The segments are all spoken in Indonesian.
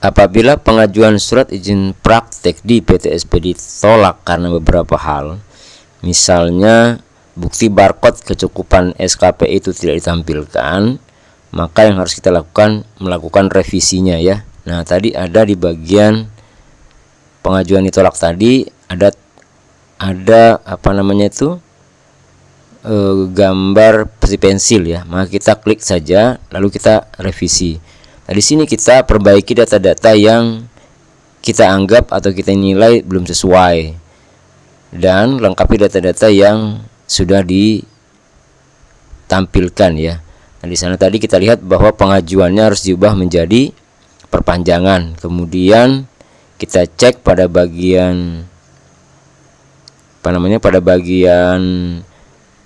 apabila pengajuan surat izin praktek di PTSP ditolak karena beberapa hal, misalnya bukti barcode kecukupan SKP itu tidak ditampilkan, maka yang harus kita lakukan melakukan revisinya ya. Nah, tadi ada di bagian pengajuan ditolak tadi ada apa namanya itu gambar peti pensil ya. Maka kita klik saja lalu kita revisi. Nah, di sini kita perbaiki data-data yang kita anggap atau kita nilai belum sesuai dan lengkapi data-data yang sudah ditampilkan ya. Nah, di sana tadi kita lihat bahwa pengajuannya harus diubah menjadi perpanjangan. Kemudian kita cek pada bagian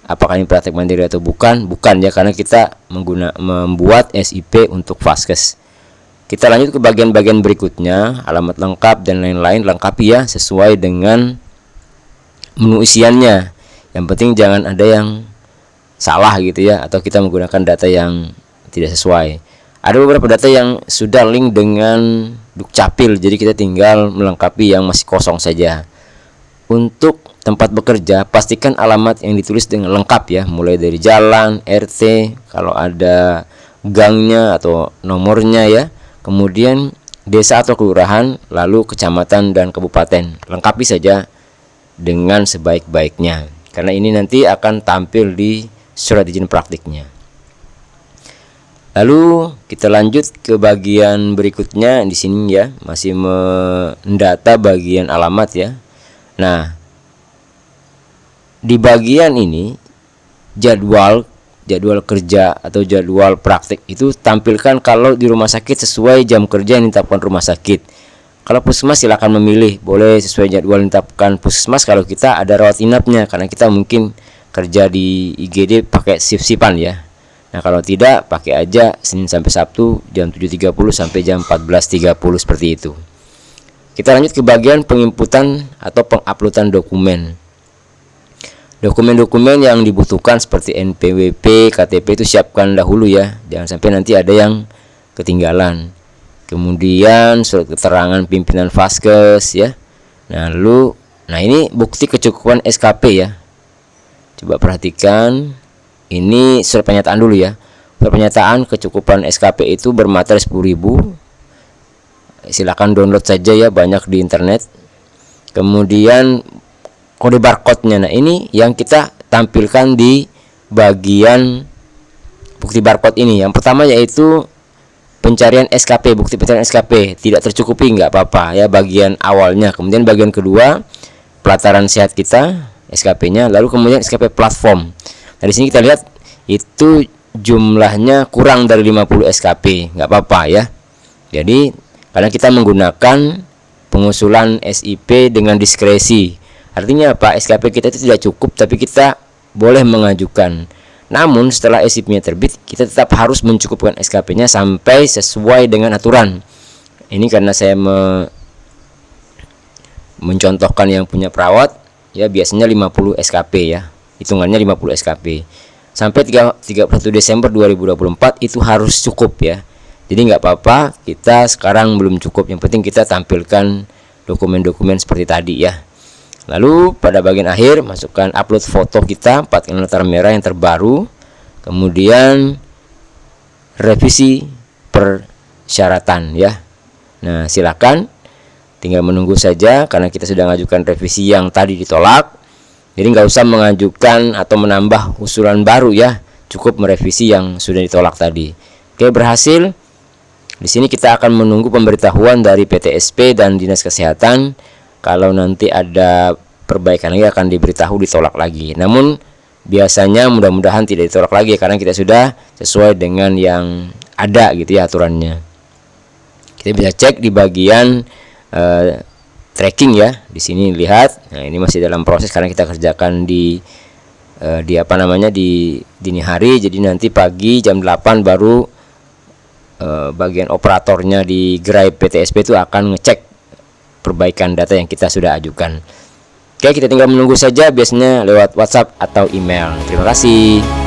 apakah ini praktek mandiri atau bukan ya, karena kita membuat SIP untuk Vaskes. Kita lanjut ke bagian-bagian berikutnya, alamat lengkap dan lain-lain, lengkapi ya sesuai dengan menu isiannya. Yang penting jangan ada yang salah gitu ya, atau kita menggunakan data yang tidak sesuai. Ada beberapa data yang sudah link dengan Dukcapil, jadi kita tinggal melengkapi yang masih kosong saja. Untuk tempat bekerja, pastikan alamat yang ditulis dengan lengkap ya, mulai dari jalan, RT, kalau ada gangnya atau nomornya ya, kemudian desa atau kelurahan, lalu kecamatan dan kabupaten. Lengkapi saja dengan sebaik-baiknya, karena ini nanti akan tampil di surat izin praktiknya. Lalu kita lanjut ke bagian berikutnya di sini ya, masih mendata bagian alamat ya. Nah, di bagian ini jadwal kerja atau jadwal praktik itu tampilkan kalau di rumah sakit sesuai jam kerja yang ditetapkan rumah sakit. Kalau puskesmas silakan memilih, boleh sesuai jadwal yang ditetapkan puskesmas kalau kita ada rawat inapnya, karena kita mungkin kerja di IGD pakai shift-shiftan ya. Nah, kalau tidak pakai aja Senin sampai Sabtu jam 7.30 sampai jam 14.30 seperti itu. Kita lanjut ke bagian penginputan atau penguploadan dokumen. Dokumen-dokumen yang dibutuhkan seperti NPWP, KTP itu siapkan dahulu ya, jangan sampai nanti ada yang ketinggalan. Kemudian surat keterangan pimpinan Vaskes ya. Nah ini bukti kecukupan SKP ya. Coba perhatikan, ini surat pernyataan dulu ya. Surat pernyataan kecukupan SKP itu bermaterai 10.000. Silakan download saja ya, banyak di internet. Kemudian kode barcode-nya. Nah, ini yang kita tampilkan di bagian bukti barcode ini. Yang pertama yaitu pencarian SKP, bukti pencarian SKP. Tidak tercukupi nggak apa-apa ya bagian awalnya. Kemudian bagian kedua pelataran sehat kita, SKP-nya, lalu kemudian SKP platform. Nah, di sini kita lihat itu jumlahnya kurang dari 50 SKP, nggak apa-apa ya. Jadi karena kita menggunakan pengusulan SIP dengan diskresi. Artinya apa? SKP kita itu tidak cukup, tapi kita boleh mengajukan. Namun setelah SIP-nya terbit, kita tetap harus mencukupkan SKP-nya sampai sesuai dengan aturan. Ini karena saya mencontohkan yang punya perawat, ya biasanya 50 SKP ya. Hitungannya 50 SKP. Sampai 31 Desember 2024 itu harus cukup ya. Jadi nggak apa-apa, kita sekarang belum cukup. Yang penting kita tampilkan dokumen-dokumen seperti tadi ya. Lalu pada bagian akhir masukkan upload foto kita 4 latar merah yang terbaru. Kemudian revisi persyaratan ya. Nah, silakan tinggal menunggu saja karena kita sudah mengajukan revisi yang tadi ditolak. Jadi nggak usah mengajukan atau menambah usulan baru ya. Cukup merevisi yang sudah ditolak tadi. Oke, berhasil. Di sini kita akan menunggu pemberitahuan dari PTSP dan Dinas Kesehatan. Kalau nanti ada perbaikan lagi akan diberitahu ditolak lagi. Namun biasanya mudah-mudahan tidak ditolak lagi karena kita sudah sesuai dengan yang ada gitu ya aturannya. Kita bisa cek di bagian tracking ya. Di sini lihat. Nah, ini masih dalam proses karena kita kerjakan di dini hari. Jadi nanti pagi jam 8 baru bagian operatornya di Gerai PTSP itu akan ngecek perbaikan data yang kita sudah ajukan. Oke, kita tinggal menunggu saja, biasanya lewat WhatsApp atau email. Terima kasih.